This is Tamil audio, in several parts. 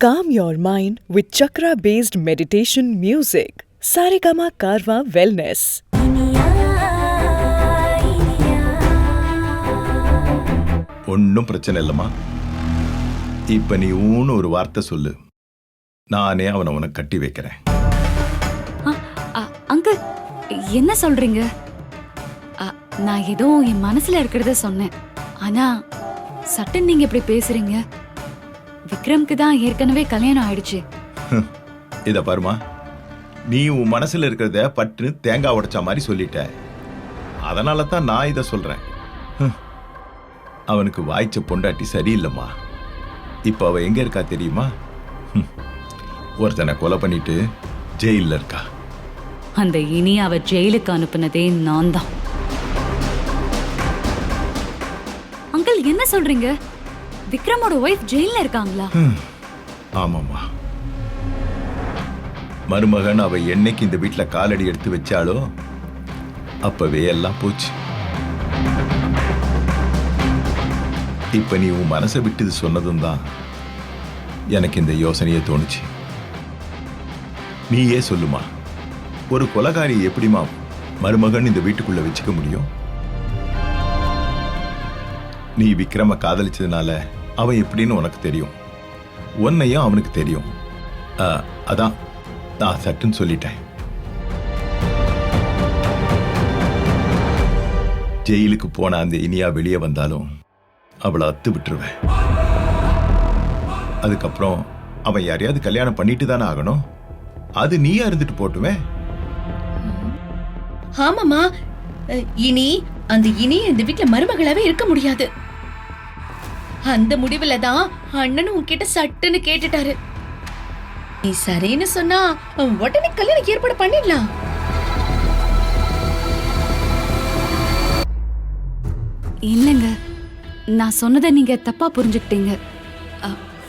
Calm your mind with chakra-based meditation music. Saregama Karwa Wellness. ஒன்றும் பிரச்சனை இல்லைம்மா. இப்ப நீ ஊன்னு ஒரு வார்த்தை சொல்லு, நானே அவனை உனக்கு கட்டி வைக்கிறேன். அங்கிள், என்ன சொல்றீங்க? நான் ஏதோ என் மனசுல இருக்கிறத சொன்னேன். ஆனா சட்டன் நீங்க இப்படி பேசுறீங்க. விக்ரம்க்கு தான் ஏற்கனவே கல்யாணம் ஆயிடுச்சு. இத பாருமா, நீ உன் மனசுல இருக்கிறத பட்டு தேங்காய் உடைச்ச மாதிரி சொல்லிட்ட. அதனால தான் நான் இதை சொல்றேன். அவனுக்கு வாய்ச்ச பொண்டாட்டி சரியில்லைம்மா. இப்ப அவ எங்க இருக்கா தெரியுமா? ஒருத்தனை கொலை பண்ணிட்டு ஜெயில இருக்கா. அந்த இனி அவ ஜெயிலுக்கு அனுப்புனதே நான் தான். அங்கிள், என்ன சொல்றீங்க? விக்ரமோட ஒய்ஃப் ஜெயில இருக்காங்களா? ஆமாம்மா. மருமகன் அவ என்னைக்கு இந்த வீட்டுல காலடி எடுத்து வச்சாலோ அப்பவே எல்லாம் போச்சு. இப்ப நீ உன் மனசை விட்டு சொன்னதும் தான் எனக்கு இந்த யோசனையே தோணுச்சு. நீயே சொல்லுமா, ஒரு கொலைகாரி எப்படிமா மருமகன் இந்த வீட்டுக்குள்ள வச்சுக்க முடியும்? நீ விக்ரம காதலிச்சதுனால அவன் எப்படின்னு உனக்கு தெரியும், உன்னையும் அவனுக்கு தெரியும். அதான் நான் சட்டுன்னு சொல்லிட்டேன். ஜெயிலுக்கு போன அந்த இனியா வெளியே வந்தாலும் அவளை அத்து விட்டுருவேன். அதுக்கப்புறம் அவன் யாரையாவது கல்யாணம் பண்ணிட்டு தானே ஆகணும். அது நீயா இருந்துட்டு போட்டுவே. ஆமாமா, இனி அந்த இனி இந்த வீட்டுல மருமகளாவே இருக்க முடியாது. அந்த முடிவுல தான் அண்ணனும் உன்கிட்ட சட்டுன்னு கேட்டுட்டாரு. நீ சரின்னு சொன்னா உடனே கல்யாணம் ஏற்பாடு பண்ணிடலாம். இல்லங்க, நான் சொன்னதை நீங்க தப்பா புரிஞ்சுக்கிட்டீங்க.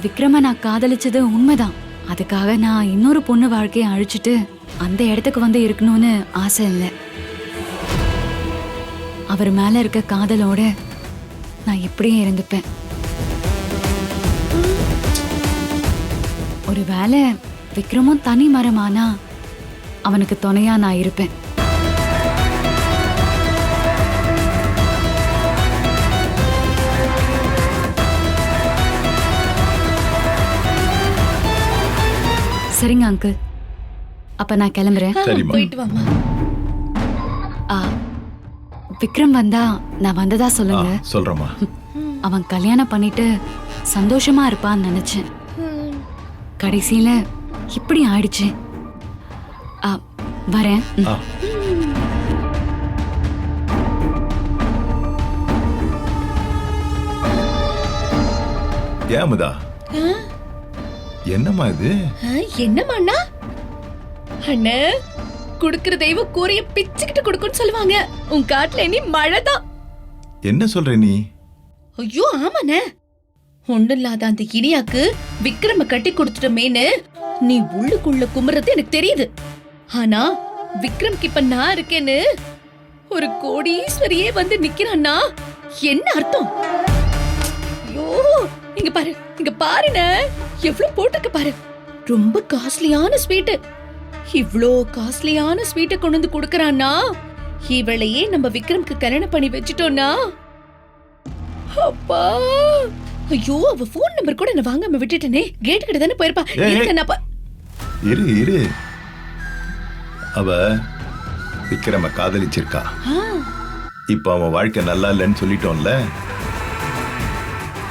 விக்ரம நான் காதலிச்சது உண்மைதான். அதுக்காக நான் இன்னொரு பொண்ணு வாழ்க்கையை அழிச்சிட்டு அந்த இடத்துக்கு வந்து இருக்கணும்னு ஆசை இல்லை. அவர் மேல இருக்க காதலோட நான் இப்படியே இருந்துப்பேன். ஒரு வேளை விக்ரமும் தனி மரமானா அவனுக்கு துணையா நான் இருப்பேன். சரிங்க அங்கிள், அப்ப நான் கிளம்புறேன். போயிட்டு வாமா. விக்ரம் வந்தா நான் வந்ததா சொல்லுங்க. சொல்றேம்மா. அவன் கல்யாணம் பண்ணிட்டு சந்தோஷமா இருப்பான்னு நினைச்சேன். கடைசியில இப்படி ஆயிடுச்சு. வரேன். ஏமுதா, என்னம்மா இது? என்னம்மா அண்ணா, குடுக்கிற தெய்வம் கூரைய பிச்சுக்கிட்டு கொடுக்குன்னு சொல்லுவாங்க. உன் காட்டுல இனி மழைதான். என்ன சொல்ற நீ? ஐயோ ஆமாண்ணே, ஒண்ணு இல்லாத அந்த இனியாக்கு விக்ரம கட்டி கொடுத்துட்டமேன்னு நீ உள்ளுக்குள்ள குமுறது எனக்கு தெரியுது. ஆனா விக்ரம்க்கு இப்ப நான் இருக்கேன்னு ஒரு கோடீஸ்வரியே வந்து நிக்கிறான்னா என்ன அர்த்தம்? ஐயோ, இங்க பாரு, இங்க பாருண்ணே, எவ்வளவு போட்டுக்க பாரு. ரொம்ப காஸ்ட்லியான ஸ்வீட். இவ்ளோ காஸ்ட்லியான ஸ்வீட்டை கொண்டு வந்து கொடுக்கறான்னா இவளையே நம்ம விக்ரம்க்கு கல்யாணம் பண்ணி வச்சுட்டோம்னா, அப்பா, ஐயோ, அவ போன் நம்பர் கூட நான் வாங்காம விட்டுட்டேனே. கேட் கிட்ட தானே போயிருப்பா. இரு இரு, அவ விக்ரம காதலிச்சிருக்கா. இப்ப அவன் வாழ்க்கை நல்லா இல்லைன்னு சொல்லிட்டோம்ல,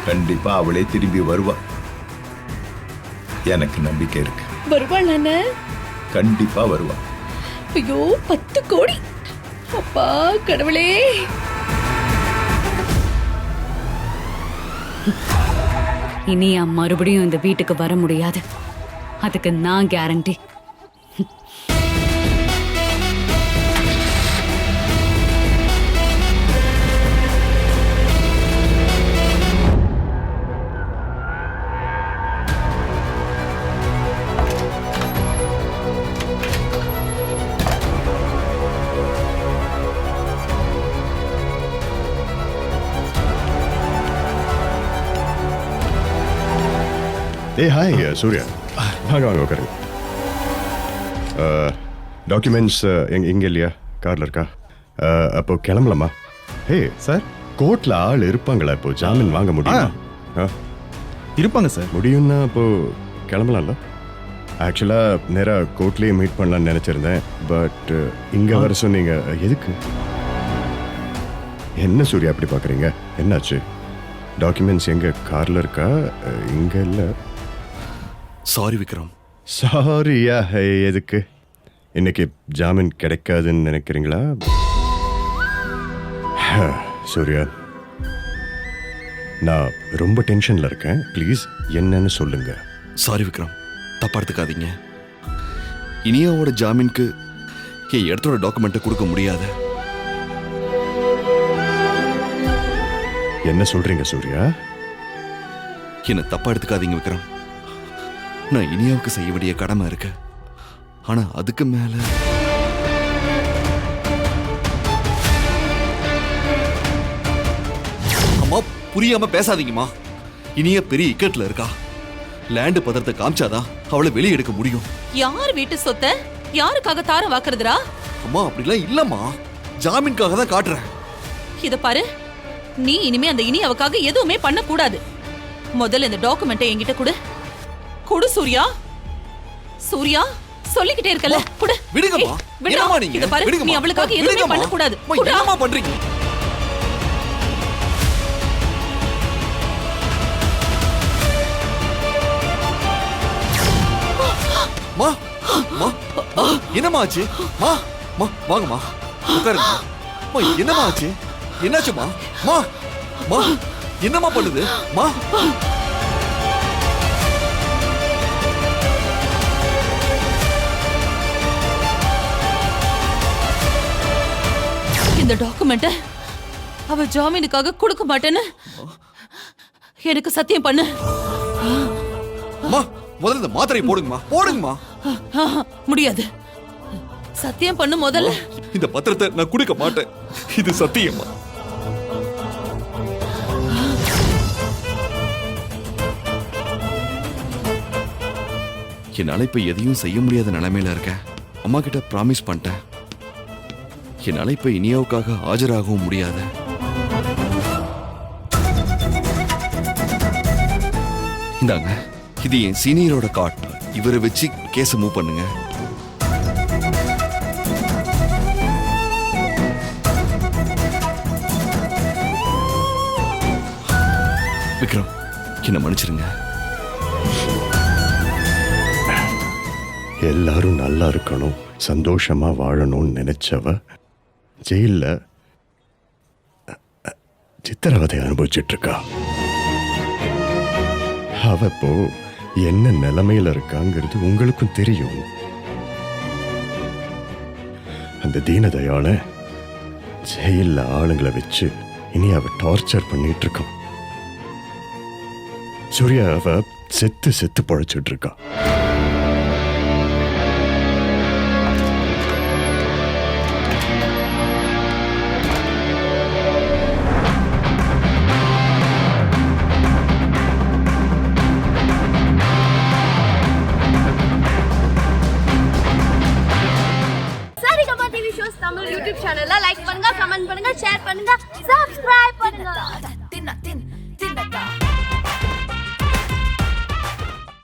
கண்டிப்பா அவளே திரும்பி வருவா. எனக்கு நம்பிக்கை இருக்கு. வருவாள் அண்ணா, கண்டிப்பா வருவா. ஐயோ 10 கோடி. அப்பா கடவுளே. இனி மறுபடியும் இந்த வீட்டுக்கு வர முடியாது. அதுக்கு நான் கேரண்டி. ஏய் ஹாய் சூர்யா, வாங்க வாங்க உட்காருங்க. டாக்குமெண்ட்ஸ் எங்கே இல்லையா? காரில் இருக்கா? அப்போ கிளம்பலாமா? ஹே சார் கோர்ட்டில் ஆள் இருப்பாங்களா இப்போ ஜாமீன் வாங்க முடியும்? இருப்பாங்க சார். முடியும்னா அப்போ கிளம்பலாம்ல? ஆக்சுவலாக நேராக கோர்ட்லேயே மீட் பண்ணலான்னு நினச்சிருந்தேன். பட் இங்கே வர சொன்னீங்க, எதுக்கு? என்ன சூர்யா அப்படி பார்க்குறீங்க? என்னாச்சு? டாக்குமெண்ட்ஸ் எங்கே? காரில் இருக்கா? இங்கே இல்லை. சாரி விக்ரம். சாரியா? எதுக்கு? இன்னைக்கு ஜாமீன் கிடைக்காதுன்னு நினைக்கிறீங்களா? சூர்யா, நான் ரொம்ப டென்ஷனில் இருக்கேன். ப்ளீஸ் என்னன்னு சொல்லுங்க. சாரி விக்ரம், தப்பா எடுத்துக்காதீங்க. இனியாவோட ஜாமீனுக்கு என் இடத்தோட டாக்குமெண்ட்டை கொடுக்க முடியாது. என்ன சொல்றீங்க சூர்யா? என்ன தப்பா எடுத்துக்காதீங்க விக்ரம். நான் இனியாவுக்கு செய்ய வேண்டிய கடமை இருக்கு. ஆனா அதுக்கு மேல அம்மா புரியாம பேசாதீங்கம்மா. இனிய பெரிய இக்கட்ல இருக்கா. லேண்ட் பத்திரத்தை காமிச்சாதான் அவளை வெளியே எடுக்க முடியும். யார் வீட்டு சொத்தை யாருக்காக தார வாக்குறதுரா? அம்மா அப்படிலாம் இல்லம்மா, ஜாமீனுக்காக தான் காட்டுறேன். இத பாரு, நீ இனிமே அந்த இனியாவுக்காக எதுவுமே பண்ண கூடாது. முதல்ல இந்த டாக்குமெண்ட்டை என்கிட்ட கொடு. கொடு சூர்யா. சூர்யா சொல்லிக்கிட்டே இருக்கல, கொடு. விடுங்கம்மா. என்னம்மா நீங்க? இத பாரு, நீ அவளுக்காக எதுவுமே பண்ண கூடாது. என்னம்மா பண்றீங்க? மா மா என்னம்மா ஆச்சு? மா மா வாங்கம்மா உட்காருங்க. மா என்னம்மா ஆச்சு? என்னாச்சுமா? மா மா என்னம்மா பண்ணுது? மா இந்த டாக்குமெண்ட்டை அவ ஜாமீனுக்காக கொடுக்க மாட்டேன்னு எனக்கு சத்தியம் பண்ணு. மா முதல்ல இந்த மாத்திரை போடுங்கம்மா, போடுங்கம்மா. முடியாது. சத்தியம் பண்ணு முதல்ல. இந்த பத்திரத்தை நான் கொடுக்க மாட்டேன். இது சத்தியமா. என்னால இப்ப எதையும் செய்ய முடியாத நிலைமையில இருக்கேன். அம்மா கிட்ட ப்ராமிஸ் பண்ணிட்டேன். என்னால இப்ப இனியாவுக்காக ஆஜராகவும் முடியாது. இந்தாங்க, இது என் சீனியரோட கார்டு. இவரை வச்சு கேஸை மூவ் பண்ணுங்க. விக்ரம், என்ன மன்னிச்சிருங்க. எல்லாரும் நல்லா இருக்கணும், சந்தோஷமா வாழணும்னு நினைச்சவ ஜெயில்ல சித்திரவதை அனுபவிச்சுட்டு இருக்கா. அவ இப்போ என்ன நிலைமையில இருக்காங்கிறது உங்களுக்கும் தெரியும். அந்த தீனதயாள ஜெயில்ல ஆளுங்களை வச்சு இனி அவ டார்ச்சர் பண்ணிட்டு இருக்கான். சூர்யா அவ செத்து செத்து பொழைச்சிட்டு இருக்கா. யூடியூப் சேனல்ல லைக் பண்ணுங்க, கமெண்ட் பண்ணுங்க, ஷேர் பண்ணுங்க, சப்ஸ்கிரைப் பண்ணுங்க.